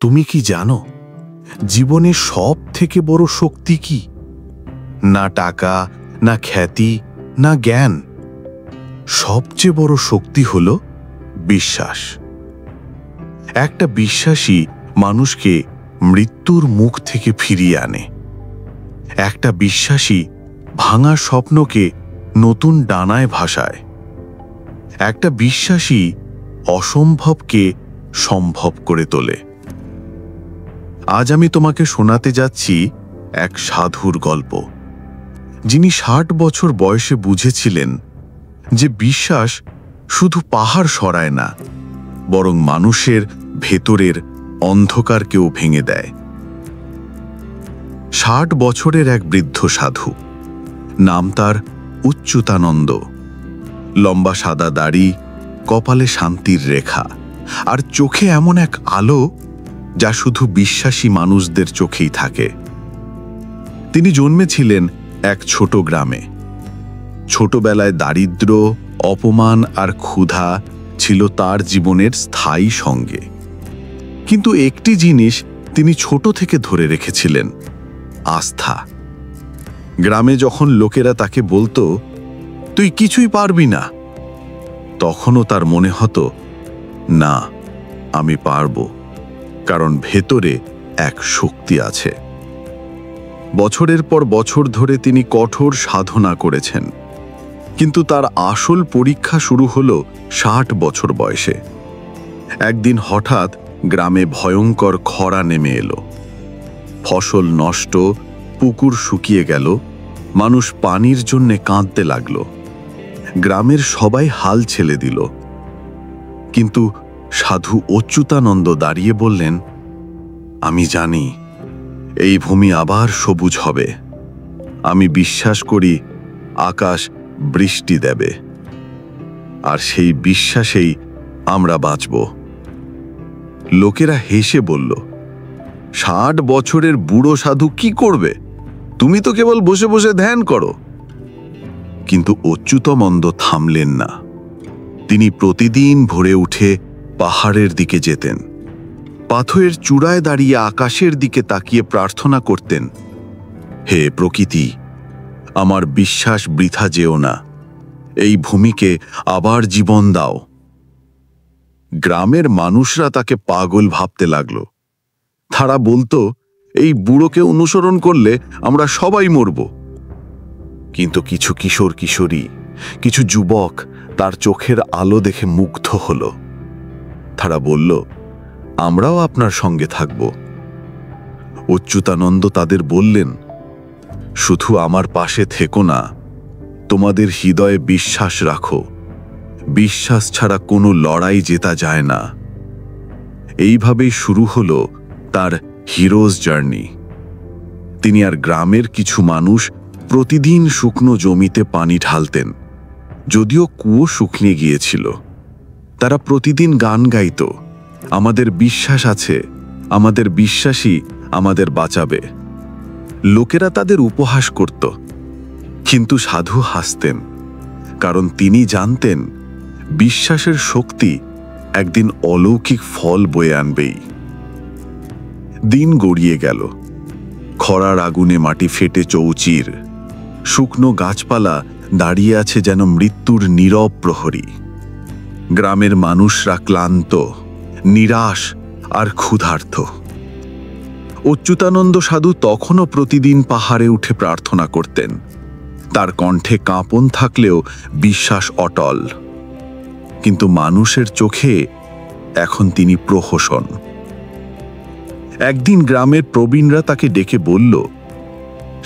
তুমি কি জানো জীবনের সব থেকে বড় শক্তি কি? না টাকা, না খ্যাতি, না জ্ঞান। সবচেয়ে বড় শক্তি হল বিশ্বাস। একটা বিশ্বাসী মানুষকে মৃত্যুর মুখ থেকে ফিরিয়ে আনে। একটা বিশ্বাসী ভাঙা স্বপ্নকে নতুন ডানায় ভাসায়। একটা বিশ্বাসী অসম্ভবকে সম্ভব করে তোলে। আজ আমি তোমাকে শোনাতে যাচ্ছি এক সাধুর গল্প, যিনি ৬০ বছর বয়সে বুঝেছিলেন যে বিশ্বাস শুধু পাহাড় সরায় না, বরং মানুষের ভেতরের অন্ধকারকেও ভেঙে দেয়। ৬০ বছরের এক বৃদ্ধ সাধু, নাম তার অচ্যুতানন্দ। লম্বা সাদা দাড়ি, কপালে শান্তির রেখা, আর চোখে এমন এক আলো যা শুধু বিশ্বাসী মানুষদের চোখেই থাকে। তিনি জন্মেছিলেন এক ছোট গ্রামে। ছোটবেলায় দারিদ্র্য, অপমান আর ক্ষুধা ছিল তার জীবনের স্থায়ী সঙ্গে। কিন্তু একটি জিনিস তিনি ছোট থেকে ধরে রেখেছিলেন: আস্থা। গ্রামে যখন লোকেরা তাকে বলতো, তুই কিছুই পারবি না, তখনও তার মনে হতো, না, আমি পারব, কারণ ভেতরে এক শক্তি আছে। বছরের পর বছর ধরে তিনি কঠোর সাধনা করেছেন, কিন্তু তার আসল পরীক্ষা শুরু হলো ৬০ বছর বয়সে। একদিন হঠাৎ গ্রামে ভয়ঙ্কর খরা নেমে এলো। ফসল নষ্ট, পুকুর শুকিয়ে গেল, মানুষ পানির জন্যে কাঁদতে লাগলো। গ্রামের সবাই হাল ছেড়ে দিল। কিন্তু সাধু অচ্যুতানন্দ দাঁড়িয়ে বললেন, আমি জানি এই ভূমি আবার সবুজ হবে। আমি বিশ্বাস করি আকাশ বৃষ্টি দেবে, আর সেই বিশ্বাসেই আমরা বাঁচব। লোকেরা হেসে বলল, ৬০ বছরের বুড়ো সাধু কি করবে? তুমি তো কেবল বসে বসে ধ্যান করো। কিন্তু অচ্যুতানন্দ থামলেন না। তিনি প্রতিদিন ভোরে উঠে পাহাড়ের দিকে যেতেন। পাথরের চূড়ায় দাঁড়িয়ে আকাশের দিকে তাকিয়ে প্রার্থনা করতেন, হে প্রকৃতি, আমার বিশ্বাস বৃথা যেও না, এই ভূমিকে আবার জীবন দাও। গ্রামের মানুষরা তাকে পাগল ভাবতে লাগল। তারা বলতো, এই বুড়োকে অনুসরণ করলে আমরা সবাই মরব। কিন্তু কিছু কিশোর কিশোরী, কিছু যুবক তার চোখের আলো দেখে মুগ্ধ হল। তারা বলল, আমরাও আপনার সঙ্গে থাকব। অচ্যুতানন্দ তাদের বললেন, শুধু আমার পাশে থেকো না, তোমাদের হৃদয়ে বিশ্বাস রাখো। বিশ্বাস ছাড়া কোনো লড়াই জেতা যায় না। এইভাবেই শুরু হলো তার হিরোজ জার্নি। তিনি আর গ্রামের কিছু মানুষ প্রতিদিন শুকনো জমিতে পানি ঢালতেন। যদিও কুয়ো শুকিয়ে গিয়েছিল, তারা প্রতিদিন গান গাইত, আমাদের বিশ্বাস আছে, আমাদের বিশ্বাসই আমাদের বাঁচাবে। লোকেরা তাদের উপহাস করত, কিন্তু সাধু হাসতেন, কারণ তিনি জানতেন বিশ্বাসের শক্তি একদিন অলৌকিক ফল বয়ে আনবেই। দিন গড়িয়ে গেল। খরার আগুনে মাটি ফেটে চৌচির। শুকনো গাছপালা দাঁড়িয়ে আছে যেন মৃত্যুর নীরব প্রহরী। গ্রামের মানুষরা ক্লান্ত, নিরাশ আর ক্ষুধার্ত। অচ্যুতানন্দ সাধু তখনও প্রতিদিন পাহাড়ে উঠে প্রার্থনা করতেন। তার কণ্ঠে কাঁপন থাকলেও বিশ্বাস অটল। কিন্তু মানুষের চোখে এখন তিনি প্রহসন। একদিন গ্রামের প্রবীণরা তাকে ডেকে বলল,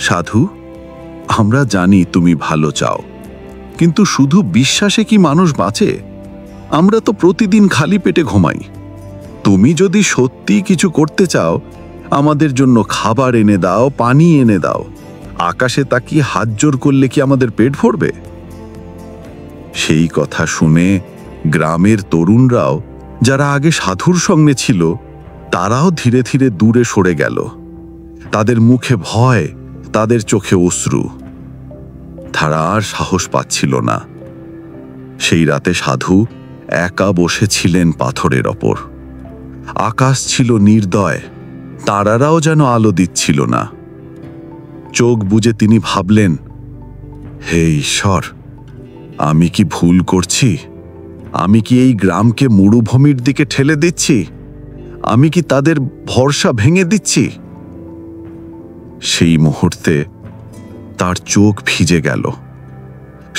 সাধু, আমরা জানি তুমি ভালো চাও, কিন্তু শুধু বিশ্বাসে কি মানুষ বাঁচে? আমরা তো প্রতিদিন খালি পেটে ঘুমাই। তুমি যদি সত্যি কিছু করতে চাও, আমাদের জন্য খাবার এনে দাও, পানি এনে দাও। আকাশে তাকিয়ে হাত জোর করলে কি আমাদের পেট ভরবে? সেই কথা শুনে গ্রামের তরুণরাও, যারা আগে সাধুর সঙ্গে ছিল, তারাও ধীরে ধীরে দূরে সরে গেল। তাদের মুখে ভয়, তাদের চোখে অশ্রু। তারা আর সাহস পাচ্ছিল না। সেই রাতে সাধু একা বসেছিলেন পাথরের ওপর। আকাশ ছিল নির্দয়, তারারাও যেন আলো দিচ্ছিল না। চোখ বুজে তিনি ভাবলেন, হে ঈশ্বর, আমি কি ভুল করছি? আমি কি এই গ্রামকে মরুভূমির দিকে ঠেলে দিচ্ছি? আমি কি তাদের ভরসা ভেঙে দিচ্ছি? সেই মুহূর্তে তার চোখ ভিজে গেল।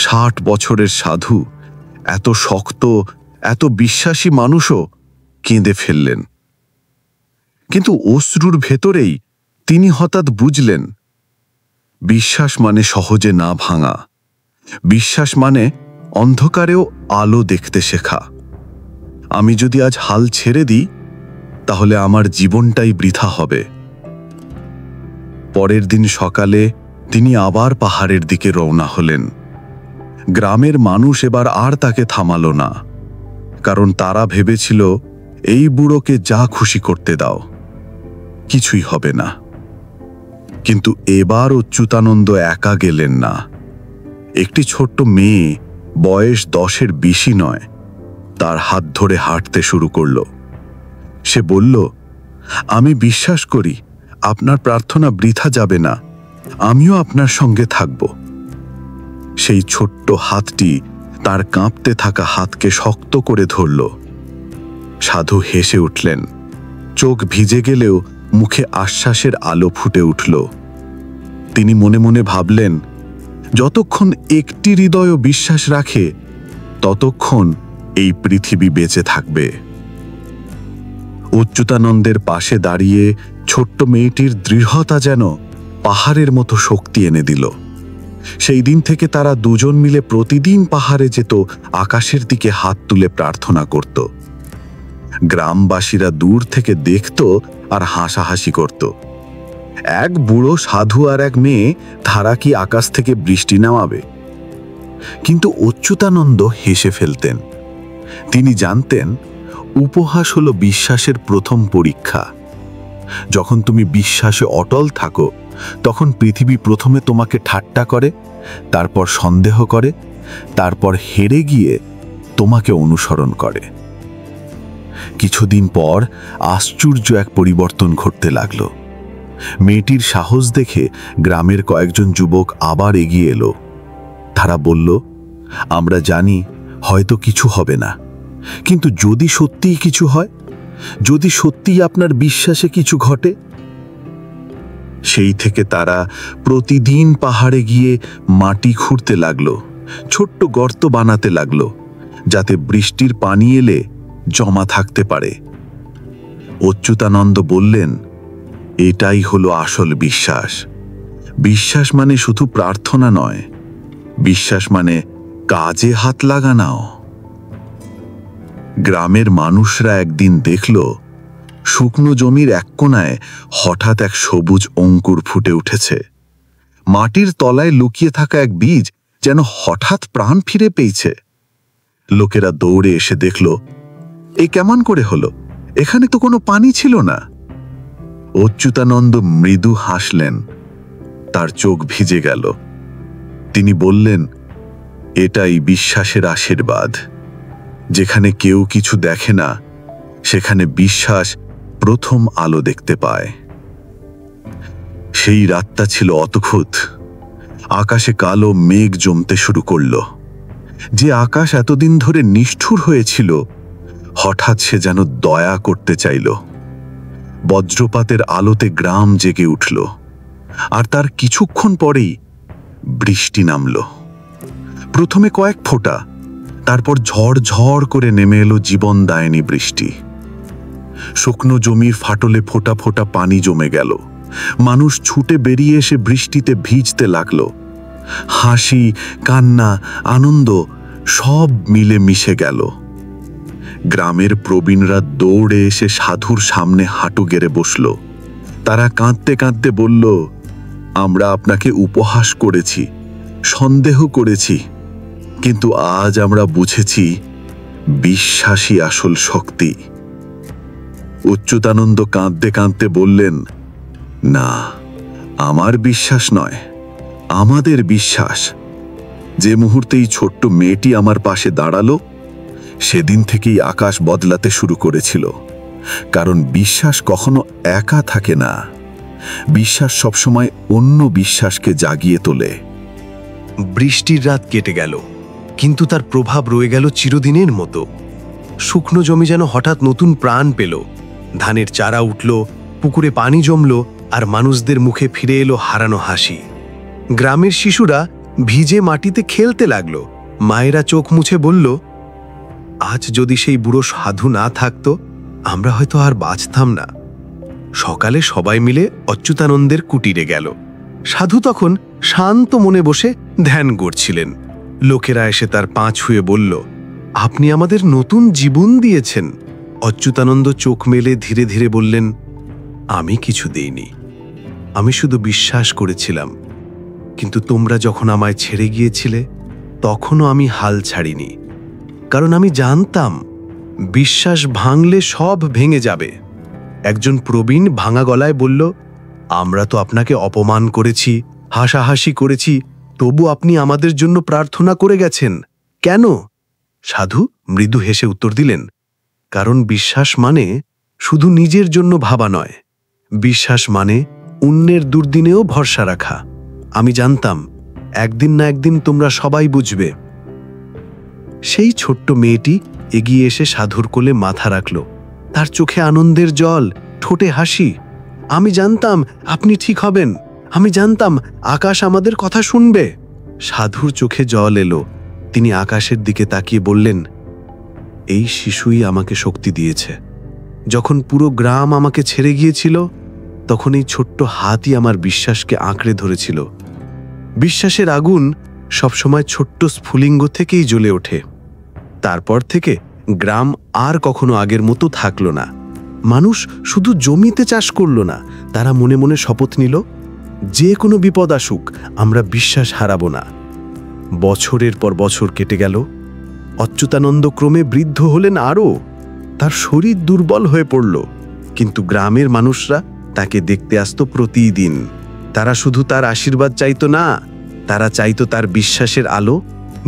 60 বছরের সাধু, এত শক্ত, এত বিশ্বাসী মানুষও কেঁদে ফেললেন। কিন্তু অশ্রুর ভেতরেই তিনি হঠাৎ বুঝলেন, বিশ্বাস মানে সহজে না ভাঙা। বিশ্বাস মানে অন্ধকারেও আলো দেখতে শেখা। আমি যদি আজ হাল ছেড়ে দিই, তাহলে আমার জীবনটাই বৃথা হবে। পরের দিন সকালে তিনি আবার পাহাড়ের দিকে রওনা হলেন। গ্রামের মানুষ এবার আর তাকে থামালো না, কারণ তারা ভেবেছিল, এই বুড়োকে যা খুশি করতে দাও, কিছুই হবে না। কিন্তু এবার অচ্যুতানন্দ একা গেলেন না। একটি ছোট্ট মেয়ে, বয়স 10-এর বেশি নয়, তার হাত ধরে হাঁটতে শুরু করল। সে বলল, আমি বিশ্বাস করি আপনার প্রার্থনা বৃথা যাবে না, আমিও আপনার সঙ্গে থাকব। সেই ছোট্ট হাতটি তার কাঁপতে থাকা হাতকে শক্ত করে ধরল। সাধু হেসে উঠলেন। চোখ ভিজে গেলেও মুখে আশ্বাসের আলো ফুটে উঠল। তিনি মনে মনে ভাবলেন, যতক্ষণ একটি হৃদয় বিশ্বাস রাখে, ততক্ষণ এই পৃথিবী বেঁচে থাকবে। অচ্যুতানন্দের পাশে দাঁড়িয়ে ছোট্ট মেয়েটির দৃঢ়তা যেন পাহাড়ের মতো শক্তি এনে দিল। সেই দিন থেকে তারা দুজন মিলে প্রতিদিন পাহাড়ে যেত, আকাশের দিকে হাত তুলে প্রার্থনা করত। গ্রামবাসীরা দূর থেকে দেখত আর হাসাহাসি করত। এক বুড়ো সাধু আর এক মেয়ে, ধারা কি আকাশ থেকে বৃষ্টি নামাবে? কিন্তু অচ্যুতানন্দ হেসে ফেলতেন। তিনি জানতেন, উপহাস হলো বিশ্বাসের প্রথম পরীক্ষা। যখন তুমি বিশ্বাসে অটল থাকো, তখন পৃথিবী প্রথমে তোমাকে ঠাট্টা করে, তারপর সন্দেহ করে, তারপর হেরে গিয়ে তোমাকে অনুসরণ করে। কিছুদিন পর আশ্চর্য এক পরিবর্তন ঘটতে লাগলো। মেয়েটির সাহস দেখে গ্রামের কয়েকজন যুবক আবার এগিয়ে এলো। তারা বলল, আমরা জানি হয়তো কিছু হবে না, কিন্তু যদি সত্যিই কিছু হয়, যদি সত্যিই আপনার বিশ্বাসে কিছু ঘটে। সেই থেকে তারা প্রতিদিন পাহাড়ে গিয়ে মাটি খুঁড়তে লাগলো, ছোট্ট গর্ত বানাতে লাগলো, যাতে বৃষ্টির পানি এলে জমা থাকতে পারে। অচ্যুতানন্দ বললেন, এটাই হলো আসল বিশ্বাস। বিশ্বাস মানে শুধু প্রার্থনা নয়, বিশ্বাস মানে কাজে হাত লাগানো। গ্রামের মানুষরা একদিন দেখল, শুকনো জমির এক কোণায় হঠাৎ এক সবুজ অঙ্কুর ফুটে উঠেছে। মাটির তলায় লুকিয়ে থাকা এক বীজ যেন হঠাৎ প্রাণ ফিরে পেয়েছে। লোকেরা দৌড়ে এসে দেখল, এ কেমন করে হলো? এখানে তো কোনো পানি ছিল না। অচ্যুতানন্দ মৃদু হাসলেন। তার চোখ ভিজে গেল। তিনি বললেন, এটাই বিশ্বাসের আশীর্বাদ। যেখানে কেউ কিছু দেখে না, সেখানে বিশ্বাস প্রথম আলো দেখতে পায়। সেই রাতটা ছিল অদ্ভুত। আকাশে কালো মেঘ জমতে শুরু করল। যে আকাশ এতদিন ধরে নিষ্ঠুর হয়েছিল, হঠাৎ সে যেন দয়া করতে চাইল। বজ্রপাতের আলোতে গ্রাম জেগে উঠল, আর তার কিছুক্ষণ পরেই বৃষ্টি নামল। প্রথমে কয়েক ফোঁটা, তারপর ঝড় ঝড় করে নেমে এলো জীবনদায়িনী বৃষ্টি। শুকনো জমির ফাটলে ফোঁটা ফোঁটা পানি জমে গেল। মানুষ ছুটে বেরিয়ে এসে বৃষ্টিতে ভিজতে লাগলো। হাসি, কান্না, আনন্দ সব মিলে মিশে গেল। গ্রামের প্রবীণরা দৌড়ে এসে সাধুর সামনে হাঁটু গেড়ে বসল। তারা কাঁদতে কাঁদতে বলল, আমরা আপনাকে উপহাস করেছি, সন্দেহ করেছি, কিন্তু আজ আমরা বুঝেছি বিশ্বাসই আসল শক্তি। অচ্যুতানন্দ কাঁদতে কাঁদতে বললেন, না, আমার বিশ্বাস নয়, আমাদের বিশ্বাস। যে মুহূর্তেই ছোট্ট মেয়েটি আমার পাশে দাঁড়ালো, সেদিন থেকেই আকাশ বদলাতে শুরু করেছিল। কারণ বিশ্বাস কখনো একা থাকে না, বিশ্বাস সবসময় অন্য বিশ্বাসকে জাগিয়ে তোলে। বৃষ্টির রাত কেটে গেল, কিন্তু তার প্রভাব রয়ে গেল চিরদিনের মতো। শুকনো জমি যেন হঠাৎ নতুন প্রাণ পেল, ধানের চারা উঠল, পুকুরে পানি জমল, আর মানুষদের মুখে ফিরে এলো হারানো হাসি। গ্রামের শিশুরা ভিজে মাটিতে খেলতে লাগল, মায়েরা চোখ মুছে বলল, আজ যদি সেই বুড়ো সাধু না থাকতো, আমরা হয়তো আর বাঁচতাম না। সকালে সবাই মিলে অচ্যুতানন্দের কুটিরে গেল। সাধু তখন শান্ত মনে বসে ধ্যান করছিলেন। লোকেরা এসে তার পা ছুঁয়ে বলল, আপনি আমাদের নতুন জীবন দিয়েছেন। অচ্যুতানন্দ চোখ মেলে ধীরে ধীরে বললেন, আমি কিছু দেইনি, আমি শুধু বিশ্বাস করেছিলাম। কিন্তু তোমরা যখন আমায় ছেড়ে গিয়েছিলে, তখনও আমি হাল ছাড়িনি, কারণ আমি জানতাম বিশ্বাস ভাঙলে সব ভেঙে যাবে। একজন প্রবীণ ভাঙা গলায় বলল, আমরা তো আপনাকে অপমান করেছি, হাসাহাসি করেছি, তবু আপনি আমাদের জন্য প্রার্থনা করে গেছেন কেন? সাধু মৃদু হেসে উত্তর দিলেন, কারণ বিশ্বাস মানে শুধু নিজের জন্য ভাবা নয়, বিশ্বাস মানে অন্যের দুর্দিনেও ভরসা রাখা। আমি জানতাম একদিন না একদিন তোমরা সবাই বুঝবে। সেই ছোট্ট মেয়েটি এগিয়ে এসে সাধুর কোলে মাথা রাখল, তার চোখে আনন্দের জল, ঠোঁটে হাসি। আমি জানতাম আপনি ঠিক হবেন, আমি জানতাম আকাশ আমাদের কথা শুনবে। সাধুর চোখে জল এলো, তিনি আকাশের দিকে তাকিয়ে বললেন, এই শিশুই আমাকে শক্তি দিয়েছে। যখন পুরো গ্রাম আমাকে ছেড়ে গিয়েছিল, তখন এই ছোট্ট হাতই আমার বিশ্বাসকে আঁকড়ে ধরেছিল। বিশ্বাসের আগুন সবসময় ছোট্ট স্ফুলিঙ্গ থেকেই জ্বলে ওঠে। তারপর থেকে গ্রাম আর কখনো আগের মতো থাকল না। মানুষ শুধু জমিতে চাষ করল না, তারা মনে মনে শপথ নিল, যে কোনো বিপদ আসুক আমরা বিশ্বাস হারাবো না। বছরের পর বছর কেটে গেল। অচ্যুতানন্দ ক্রমে বৃদ্ধ হলেন আরও, তার শরীর দুর্বল হয়ে পড়ল, কিন্তু গ্রামের মানুষরা তাকে দেখতে আসতো প্রতিদিন। তারা শুধু তার আশীর্বাদ চাইতো না, তারা চাইতো তার বিশ্বাসের আলো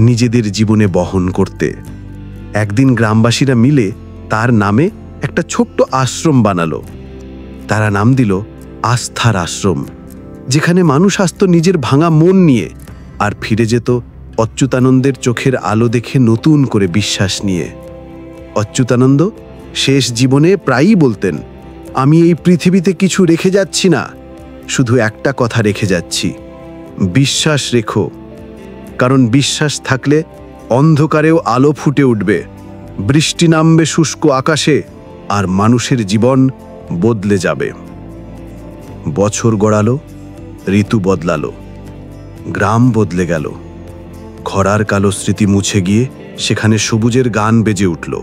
নিজেদের জীবনে বহন করতে। একদিন গ্রামবাসীরা মিলে তার নামে একটা ছোট্ট আশ্রম বানালো। তারা নাম দিল আস্থার আশ্রম, যেখানে মানুষ আসতো নিজের ভাঙা মন নিয়ে, আর ফিরে যেত অচ্যুতানন্দের চোখের আলো দেখে নতুন করে বিশ্বাস নিয়ে। অচ্যুতানন্দ শেষ জীবনে প্রায়ই বলতেন, আমি এই পৃথিবীতে কিছু রেখে যাচ্ছি না, শুধু একটা কথা রেখে যাচ্ছি, বিশ্বাস রেখো। কারণ বিশ্বাস থাকলে অন্ধকারেও আলো ফুটে উঠবে, বৃষ্টি নামবে শুষ্ক আকাশে, আর মানুষের জীবন বদলে যাবে। বছর গড়ালো, ঋতু বদলালো, গ্রাম বদলে গেল। খরার কালো স্মৃতি মুছে গিয়ে সেখানে সবুজের গান বেজে উঠল।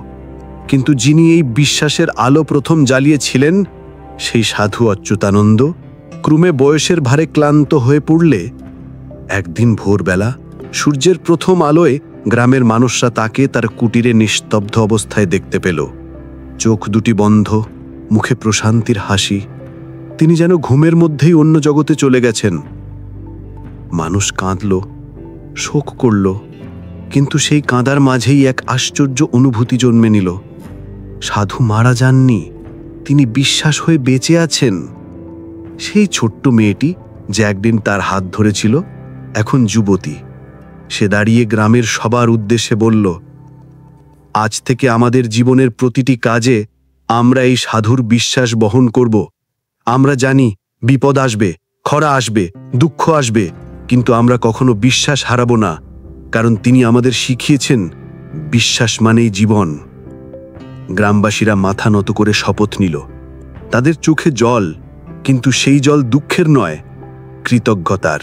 কিন্তু যিনি এই বিশ্বাসের আলো প্রথম জ্বালিয়েছিলেন, সেই সাধু অচ্যুতানন্দ ক্রমে বয়সের ভারে ক্লান্ত হয়ে পড়লে একদিন ভোরবেলা সূর্যের প্রথম আলোয় গ্রামের মানুষরা তাকে তার কুটিরে নিস্তব্ধ অবস্থায় দেখতে পেল। চোখ দুটি বন্ধ, মুখে প্রশান্তির হাসি। তিনি যেন ঘুমের মধ্যেই অন্য জগতে চলে গেছেন। মানুষ কাঁদল, শোক করল, কিন্তু সেই কাঁদার মাঝেই এক আশ্চর্য অনুভূতি জন্মে নিল। সাধু মারা যাননি, তিনি বিশ্বাস হয়ে বেঁচে আছেন। সেই ছোট্ট মেয়েটি যে একদিন তার হাত ধরেছিল, এখন যুবতী। সে দাঁড়িয়ে গ্রামের সবার উদ্দেশ্যে বলল, আজ থেকে আমাদের জীবনের প্রতিটি কাজে আমরা এই সাধুর বিশ্বাস বহন করব। আমরা জানি বিপদ আসবে, খরা আসবে, দুঃখ আসবে, কিন্তু আমরা কখনো বিশ্বাস হারাবো না, কারণ তিনি আমাদের শিখিয়েছেন বিশ্বাস মানেই জীবন। গ্রামবাসীরা মাথা নত করে শপথ নিল। তাদের চোখে জল, কিন্তু সেই জল দুঃখের নয়, কৃতজ্ঞতার।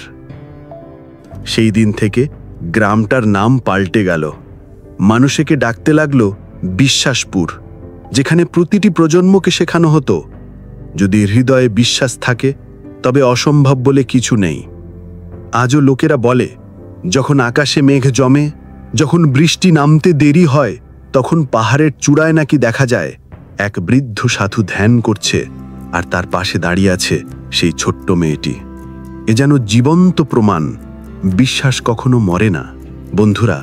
সেই দিন থেকে গ্রামটার নাম পাল্টে গেল। মানুষকে ডাকতে লাগলো বিশ্বাসপুর, যেখানে প্রতিটি প্রজন্মকে শেখানো হতো, যদি হৃদয়ে বিশ্বাস থাকে তবে অসম্ভব বলে কিছু নেই। আজও লোকেরা বলে, যখন আকাশে মেঘ জমে, যখন বৃষ্টি নামতে দেরি হয়, তখন পাহাড়ের চূড়ায় নাকি দেখা যায় এক বৃদ্ধ সাধু ধ্যান করছে, আর তার পাশে দাঁড়িয়ে আছে সেই ছোট্ট মেয়েটি। এ যেন জীবন্ত প্রমাণ, বিশ্বাস কখনো মরে না। বন্ধুরা,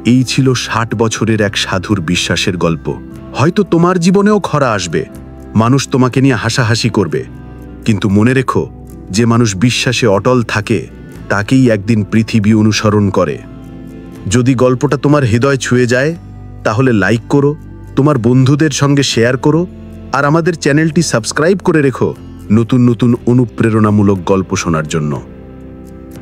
এই ছিল 60 বছরের এক সাধুর বিশ্বাসের গল্প। হয়তো তোমার জীবনেও খরা আসবে, মানুষ তোমাকে নিয়ে হাসাহাসি করবে, কিন্তু মনে রেখো, যে মানুষ বিশ্বাসে অটল থাকে তাকেই একদিন পৃথিবী অনুসরণ করে। যদি গল্পটা তোমার হৃদয় ছুঁয়ে যায় তাহলে লাইক করো, তোমার বন্ধুদের সঙ্গে শেয়ার করো, আর আমাদের চ্যানেলটি সাবস্ক্রাইব করে রেখো নতুন নতুন অনুপ্রেরণামূলক গল্প শোনার জন্য।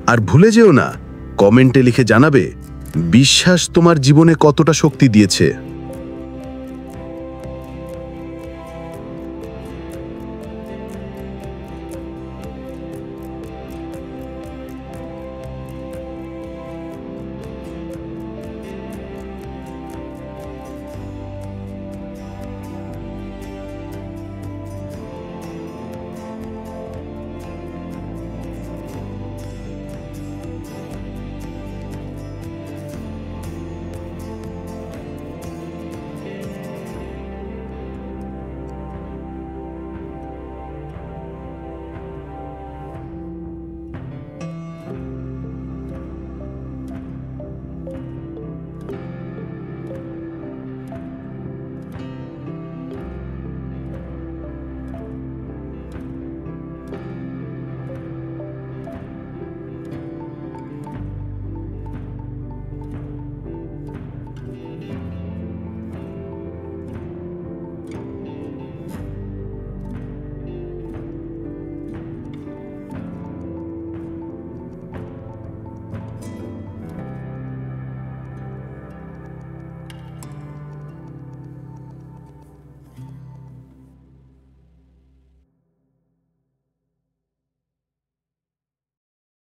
আর ভুলে যেও না, কমেন্টে লিখে জানাবে বিশ্বাস তোমার জীবনে কতটা শক্তি দিয়েছে।